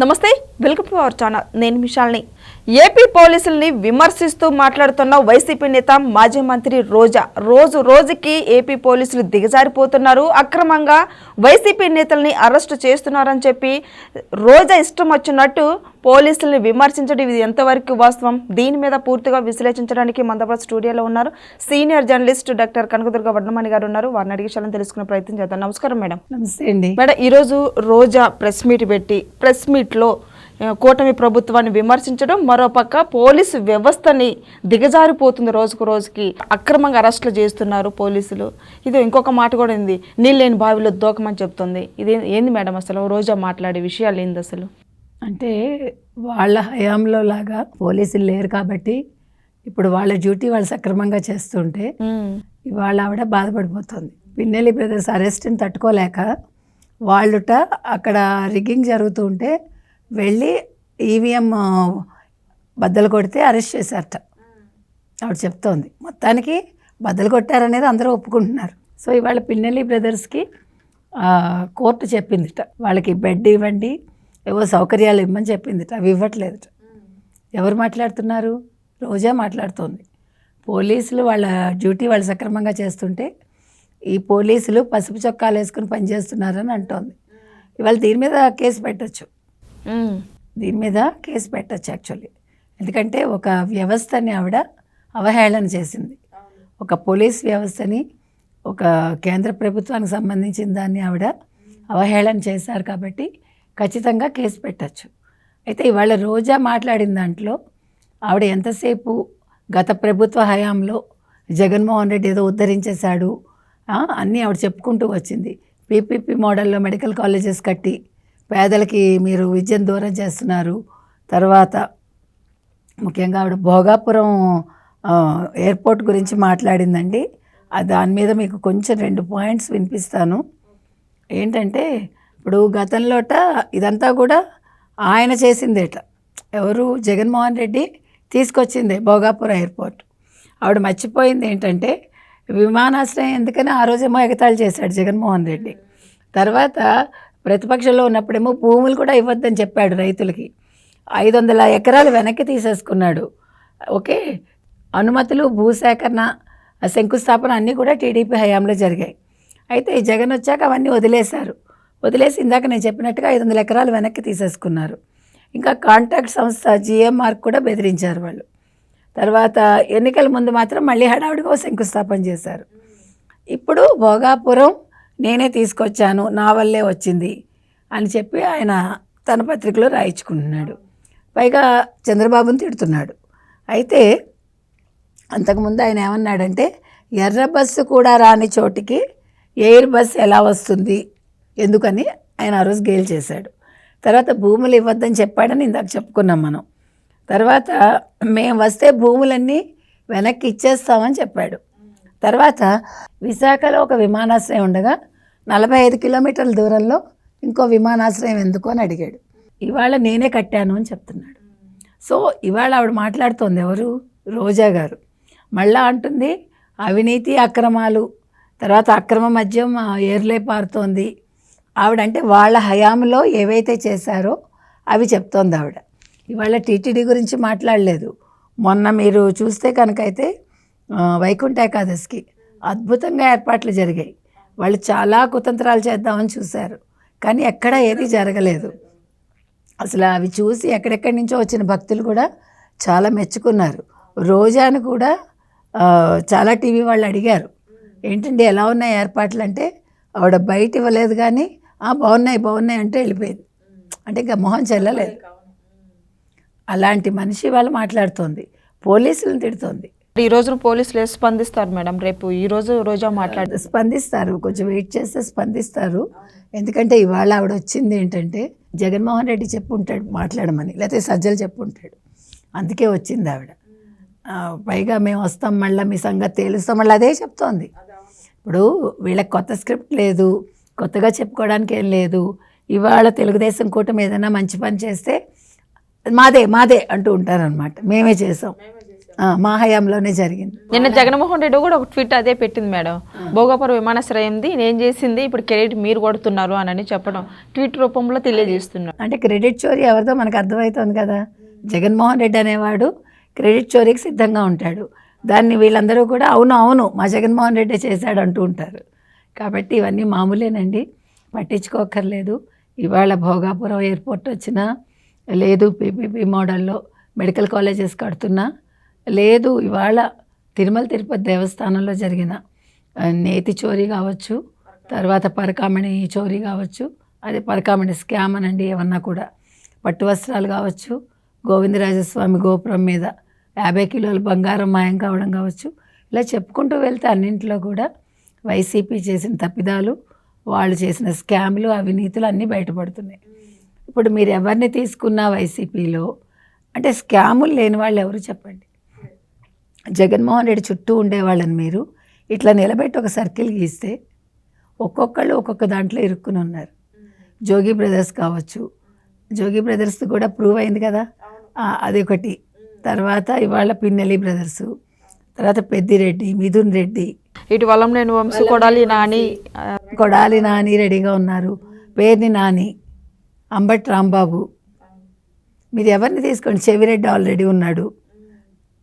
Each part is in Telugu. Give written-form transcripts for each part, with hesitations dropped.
నమస్తే, వెల్కమ్ టు అవర్ ఛానల్. నేను మిషాల్ని. ఏపీ పోలీసుల్ని విమర్శిస్తూ మాట్లాడుతున్న వైసీపీ నేత మాజీ మంత్రి రోజా రోజుకి ఏపీ పోలీసులు దిగజారిపోతున్నారు, అక్రమంగా వైసీపీ నేతల్ని అరెస్టు చేస్తున్నారని చెప్పి రోజా ఇష్టం వచ్చినట్టు పోలీసుల్ని విమర్శించడం ఇది ఎంతవరకు వాస్తవం? దీని మీద పూర్తిగా విశ్లేషించడానికి మందపాటి స్టూడియోలో ఉన్నారు సీనియర్ జర్నలిస్ట్ డాక్టర్ కనకదుర్గ వడ్డమణి గారు ఉన్నారు. వారిని అడిగి విషయాలను తెలుసుకునే ప్రయత్నం చేద్దాం. నమస్కారం మేడం. నమస్తే అండి మేడం, ఈరోజు రోజా ప్రెస్ మీట్లో కూటమి ప్రభుత్వాన్ని విమర్శించడం, మరోపక్క పోలీసు వ్యవస్థని దిగజారిపోతుంది, రోజుకి అక్రమంగా అరెస్టులు చేస్తున్నారు పోలీసులు. ఇది ఇంకొక మాట కూడా ఉంది, నీళ్ళేని బావిలో దూకమని చెప్తుంది. ఇది ఏంది మేడం, అసలు రోజా మాట్లాడే విషయాలు ఏంది అసలు? అంటే వాళ్ళ హయాంలో లాగా పోలీసులు లేరు కాబట్టి ఇప్పుడు వాళ్ళ డ్యూటీ వాళ్ళు సక్రమంగా చేస్తుంటే ఇవాళ ఆవిడ బాధపడిపోతుంది. పిన్నెల్లి బ్రదర్స్ అరెస్ట్ని తట్టుకోలేక వాళ్ళుట అక్కడ రిగ్గింగ్ జరుగుతూ ఉంటే వెళ్ళి ఈవీఎం బద్దలు కొడితే అరెస్ట్ చేశారట. ఆవిడ చెప్తోంది మొత్తానికి బద్దలు కొట్టారనేది అందరూ ఒప్పుకుంటున్నారు. సో ఇవాళ పిన్నెల్లి బ్రదర్స్కి కోర్టు చెప్పిందిట, వాళ్ళకి బెడ్ ఇవ్వండి, ఏవో సౌకర్యాలు ఇవ్వమని చెప్పిందిట. అవి ఇవ్వట్లేదుట. ఎవరు మాట్లాడుతున్నారు? రోజా మాట్లాడుతోంది. పోలీసులు వాళ్ళ డ్యూటీ వాళ్ళు సక్రమంగా చేస్తుంటే ఈ పోలీసులు పసుపు చొక్కాలు వేసుకుని పనిచేస్తున్నారని అంటోంది. ఇవాళ దీని మీద కేసు పెట్టచ్చు, యాక్చువల్లీ. ఎందుకంటే ఒక వ్యవస్థని ఆవిడ అవహేళన చేసింది. ఒక పోలీస్ వ్యవస్థని, ఒక కేంద్ర ప్రభుత్వానికి సంబంధించిన దాన్ని ఆవిడ అవహేళన చేశారు కాబట్టి ఖచ్చితంగా కేసు పెట్టచ్చు. అయితే ఇవాళ రోజా మాట్లాడిన దాంట్లో ఆవిడ ఎంతసేపు గత ప్రభుత్వ హయాంలో జగన్మోహన్ రెడ్డి ఏదో ఉద్ధరించేశాడు అన్నీ ఆవిడ చెప్పుకుంటూ వచ్చింది. పీపీపీ మోడల్లో మెడికల్ కాలేజెస్ కట్టి పేదలకి మీరు విద్యను దూరం చేస్తున్నారు. తర్వాత ముఖ్యంగా ఆవిడ భోగాపురం ఎయిర్పోర్ట్ గురించి మాట్లాడిందండి. దాని మీద మీకు కొంచెం 2 పాయింట్స్ వినిపిస్తాను. ఏంటంటే ఇప్పుడు గతంలోట ఇదంతా కూడా ఆయన చేసిందేట. ఎవరు? జగన్మోహన్ రెడ్డి తీసుకొచ్చిందే భోగాపురం ఎయిర్పోర్ట్. ఆవిడ మర్చిపోయింది ఏంటంటే విమానాశ్రయం ఎందుకని ఆ రోజేమో ఎగతాళి చేశాడు జగన్మోహన్ రెడ్డి. తర్వాత ప్రతిపక్షంలో ఉన్నప్పుడేమో భూములు కూడా ఇవ్వద్దని చెప్పాడు రైతులకి. 500 ఎకరాలు వెనక్కి తీసేసుకున్నాడు. ఓకే, అనుమతులు, భూసేకరణ, శంకుస్థాపన అన్నీ కూడా టీడీపీ హయాంలో జరిగాయి. అయితే ఈ జగన్ వచ్చాక అవన్నీ వదిలేసి ఇందాక నేను చెప్పినట్టుగా 500 ఎకరాలు వెనక్కి తీసేసుకున్నారు. ఇంకా కాంట్రాక్ట్ సంస్థ జిఎంఆర్ కూడా బెదిరించారు వాళ్ళు. తర్వాత ఎన్నికల ముందు మాత్రం మళ్ళీ హడావుడిగా శంకుస్థాపన చేశారు. ఇప్పుడు భోగాపురం నేనే తీసుకొచ్చాను, నా వల్లే వచ్చింది అని చెప్పి ఆయన తన పత్రికలో రాయించుకుంటున్నాడు. పైగా చంద్రబాబుని తిడుతున్నాడు. అయితే అంతకుముందు ఆయన ఏమన్నాడంటే ఎర్ర బస్సు కూడా రాని చోటికి ఎయిర్ బస్ ఎలా వస్తుంది ఎందుకని ఆయన ఆ రోజు గేల్ చేశాడు. తర్వాత భూములు ఇవ్వద్దని చెప్పాడని ఇందాక చెప్పుకున్నాం మనం. తర్వాత మేము వస్తే భూములన్నీ వెనక్కి ఇచ్చేస్తామని చెప్పాడు. తర్వాత విశాఖలో ఒక విమానాశ్రయం ఉండగా 45 కిలోమీటర్ల దూరంలో ఇంకో విమానాశ్రయం ఎందుకు అని అడిగాడు. ఇవాళ నేనే కట్టాను అని చెప్తున్నాడు. సో ఇవాళ ఆవిడ మాట్లాడుతోంది ఎవరు? రోజా గారు. మళ్ళా అంటుంది అవినీతి, అక్రమాలు, తర్వాత అక్రమ మద్యం ఏర్లే పారుతోంది. ఆవిడంటే వాళ్ళ హయాంలో ఏవైతే చేశారో అవి చెప్తోంది ఆవిడ. ఇవాళ టీటీడీ గురించి మాట్లాడలేదు. మొన్న మీరు చూస్తే కనుకైతే వైకుంఠ ఏకాదశికి అద్భుతంగా ఏర్పాట్లు జరిగాయి. వాళ్ళు చాలా కుతంత్రాలు చేద్దామని చూశారు, కానీ ఎక్కడ ఏది జరగలేదు. అసలు అవి చూసి ఎక్కడెక్కడి నుంచో వచ్చిన భక్తులు కూడా చాలా మెచ్చుకున్నారు. రోజాను కూడా చాలా టీవీ వాళ్ళు అడిగారు, ఏంటండి ఎలా ఉన్నాయి ఏర్పాట్లు అంటే ఆవిడ బయట ఇవ్వలేదు, కానీ బాగున్నాయి అంటే వెళ్ళిపోయింది. అంటే ఇంకా మొహం చెల్లలేదు. అలాంటి మనిషి వాళ్ళు మాట్లాడుతోంది, పోలీసులను తిడుతోంది. ఈ రోజున పోలీసులు స్పందిస్తారు మేడం? రేపు ఈ రోజు రోజా స్పందిస్తారు, కొంచెం వెయిట్ చేస్తే స్పందిస్తారు. ఎందుకంటే ఇవాళ ఆవిడ వచ్చింది ఏంటంటే జగన్మోహన్ రెడ్డి చెప్పుంటాడు మాట్లాడమని, లేకపోతే సజ్జలు చెప్పుంటాడు, అందుకే వచ్చింది ఆవిడ. పైగా మేము వస్తాం, మళ్ళీ మీ సంగతి తేలుస్తాం, మళ్ళీ అదే చెప్తోంది. ఇప్పుడు వీళ్ళకి కొత్త స్క్రిప్ట్ లేదు, కొత్తగా చెప్పుకోవడానికి ఏం లేదు. ఇవాళ తెలుగుదేశం కూటమి ఏదైనా మంచి పని చేస్తే మాదే అంటూ ఉంటారనమాట. మేమే చేసాం మా హయాంలోనే జరిగింది. నిన్న జగన్మోహన్ రెడ్డి కూడా ఒక ట్వీట్ అదే పెట్టింది మేడం. భోగాపురం విమానాశ్రయంది నేను చేసింది, ఇప్పుడు క్రెడిట్ మీరు కొడుతున్నారు అని చెప్పడం ట్వీట్ రూపంలో తెలియజేస్తున్నారు. అంటే క్రెడిట్ చోరీ ఎవరిదో మనకు అర్థమవుతుంది కదా. జగన్మోహన్ రెడ్డి అనేవాడు క్రెడిట్ చోరీకి సిద్ధంగా ఉంటాడు. దాన్ని వీళ్ళందరూ కూడా అవును అవును మా జగన్మోహన్ రెడ్డి చేశాడు అంటూ ఉంటారు. కాబట్టి ఇవన్నీ మామూలేనండి, పట్టించుకోక్కర్లేదు. ఇవాళ భోగాపురం ఎయిర్పోర్ట్ వచ్చినా లేదు, పీపీపీ మోడల్లో మెడికల్ కాలేజెస్ కడుతున్నా లేదు, ఇవాళ తిరుమల తిరుపతి దేవస్థానంలో జరిగిన నేతి చోరీ కావచ్చు, తర్వాత పరకామణి చోరీ కావచ్చు, అదే పరకామణి స్కామ్ అనండి, ఏమన్నా కూడా పట్టు వస్త్రాలు కావచ్చు, గోవిందరాజస్వామి గోపురం మీద 50 కిలోల బంగారం మాయం కావడం కావచ్చు, ఇలా చెప్పుకుంటూ వెళ్తే అన్నింటిలో కూడా వైసీపీ చేసిన తప్పిదాలు, వాళ్ళు చేసిన స్కామ్లు, అవినీతులు అన్నీ బయటపడుతున్నాయి. ఇప్పుడు మీరు ఎవరిని తీసుకున్నా వైసీపీలో అంటే స్కాములు లేని వాళ్ళు ఎవరు చెప్పండి? జగన్మోహన్ రెడ్డి చుట్టూ ఉండేవాళ్ళని మీరు ఇట్లా నిలబెట్టి ఒక సర్కిల్ గీస్తే ఒక్కొక్కళ్ళు ఒక్కొక్క దాంట్లో ఇరుక్కుని ఉన్నారు. జోగి బ్రదర్స్ కావచ్చు, జోగి బ్రదర్స్ కూడా ప్రూవ్ అయింది కదా, అది ఒకటి. తర్వాత ఇవాళ పిన్నెల్లి బ్రదర్సు, తర్వాత పెద్దిరెడ్డి, మిథున్ రెడ్డి, ఇటు వలంనేని వంశీ, కొడాలి నాని రెడీగా ఉన్నారు, పేర్ని నాని, అంబటి రాంబాబు, మీరు ఎవరిని తీసుకోండి, చెవిరెడ్డి ఆల్రెడీ ఉన్నాడు,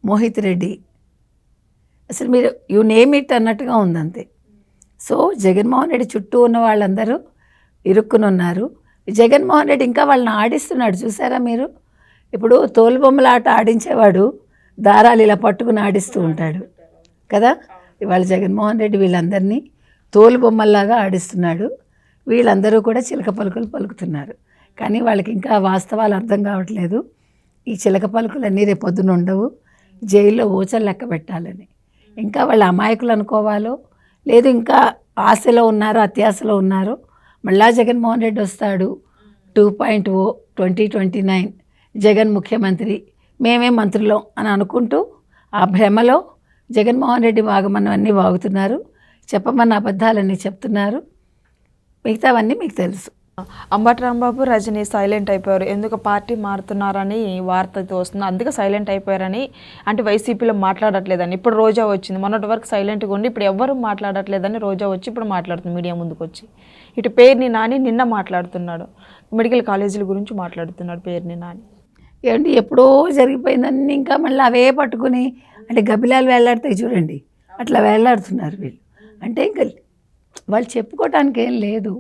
మోహిత్ రెడ్డి, అసలు మీరు యు నేమ్ ఇట్ అన్నట్టుగా ఉందంతే. సో జగన్మోహన్ రెడ్డి చుట్టూ ఉన్న వాళ్ళందరూ ఇరుక్కుని ఉన్నారు. జగన్మోహన్ రెడ్డి ఇంకా వాళ్ళని ఆడిస్తున్నాడు, చూసారా మీరు? ఇప్పుడు తోలుబొమ్మల ఆట ఆడించేవాడు దారాలు ఇలా పట్టుకుని ఆడిస్తూ ఉంటాడు కదా. ఇవాళ జగన్మోహన్ రెడ్డి వీళ్ళందరినీ తోలుబొమ్మల్లాగా ఆడిస్తున్నాడు. వీళ్ళందరూ కూడా చిలక పలుకులు పలుకుతున్నారు, కానీ వాళ్ళకి ఇంకా వాస్తవాలు అర్థం కావట్లేదు. ఈ చిలక పలుకులన్నీ రేపొద్దున ఉండవు, జైల్లో ఊచలు లెక్క పెట్టాలని. ఇంకా వాళ్ళ అమాయకులు అనుకోవాలో లేదు ఇంకా ఆశలో ఉన్నారో అత్యాశలో ఉన్నారో, మళ్ళా జగన్మోహన్ రెడ్డి వస్తాడు 2.0 2029 జగన్ ముఖ్యమంత్రి, మేమే మంత్రులం అని అనుకుంటూ ఆ భ్రమలో జగన్మోహన్ రెడ్డి వాగమన్నవన్నీ వాగుతున్నారు, చెప్పమన్న అబద్ధాలన్నీ చెప్తున్నారు. మిగతావన్నీ మీకు తెలుసు. అంబటి రాంబాబు, రజనీ సైలెంట్ అయిపోయారు. ఎందుకు పార్టీ మారుతున్నారని వార్త అయితే వస్తుంది, అందుకే సైలెంట్ అయిపోయారని. అంటే వైసీపీలో మాట్లాడట్లేదని. ఇప్పుడు రోజా వచ్చింది, మొన్నటి వరకు సైలెంట్గా ఉండి ఇప్పుడు ఎవరు మాట్లాడట్లేదని రోజా వచ్చి ఇప్పుడు మాట్లాడుతుంది మీడియా ముందుకు వచ్చి. ఇటు పేర్ని నాని నిన్న మాట్లాడుతున్నాడు, మెడికల్ కాలేజీల గురించి మాట్లాడుతున్నాడు పేర్ని నాని. ఏమంటే ఎప్పుడో జరిగిపోయిందని ఇంకా మళ్ళీ అవే పట్టుకుని అంటే గబ్బిలాలు వేలాడతాయి చూడండి, అట్లా వేలాడుతున్నారు వీళ్ళు. అంటే ఇంకా వాళ్ళు చెప్పుకోవటానికి ఏం లేదు,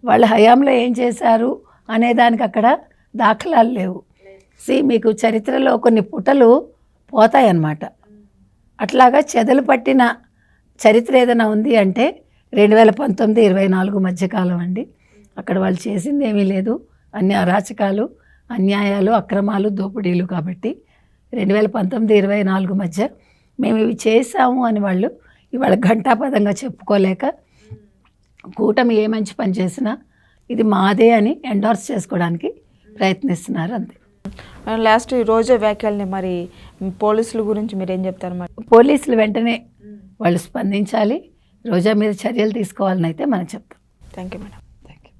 వాళ్ళ హయాంలో ఏం చేశారు అనేదానికి అక్కడ దాఖలాలు లేవు. మీకు చరిత్రలో కొన్ని పుటలు పోతాయన్నమాట. అట్లాగా చెదలు పట్టిన చరిత్ర ఏదైనా ఉంది అంటే 2019-24 మధ్యకాలం అండి. అక్కడ వాళ్ళు చేసింది ఏమీ లేదు, అన్ని అరాచకాలు, అన్యాయాలు, అక్రమాలు, దోపిడీలు. కాబట్టి 2019-24 మధ్య మేము ఇవి చేసాము అని వాళ్ళు ఇవాళ ఘంటాపదంగా చెప్పుకోలేక కూటమి ఏ మంచి పని చేసినా ఇది మాదే అని ఎండార్స్ చేసుకోవడానికి ప్రయత్నిస్తున్నారు అంతే. లాస్ట్ రోజా వ్యాఖ్యల్ని మరి పోలీసుల గురించి మీరు ఏం చెప్తారు? మరి పోలీసులు వెంటనే వాళ్ళు స్పందించాలి, రోజా మీద చర్యలు తీసుకోవాలని అయితే మనం చెప్తాం. Thank you madam.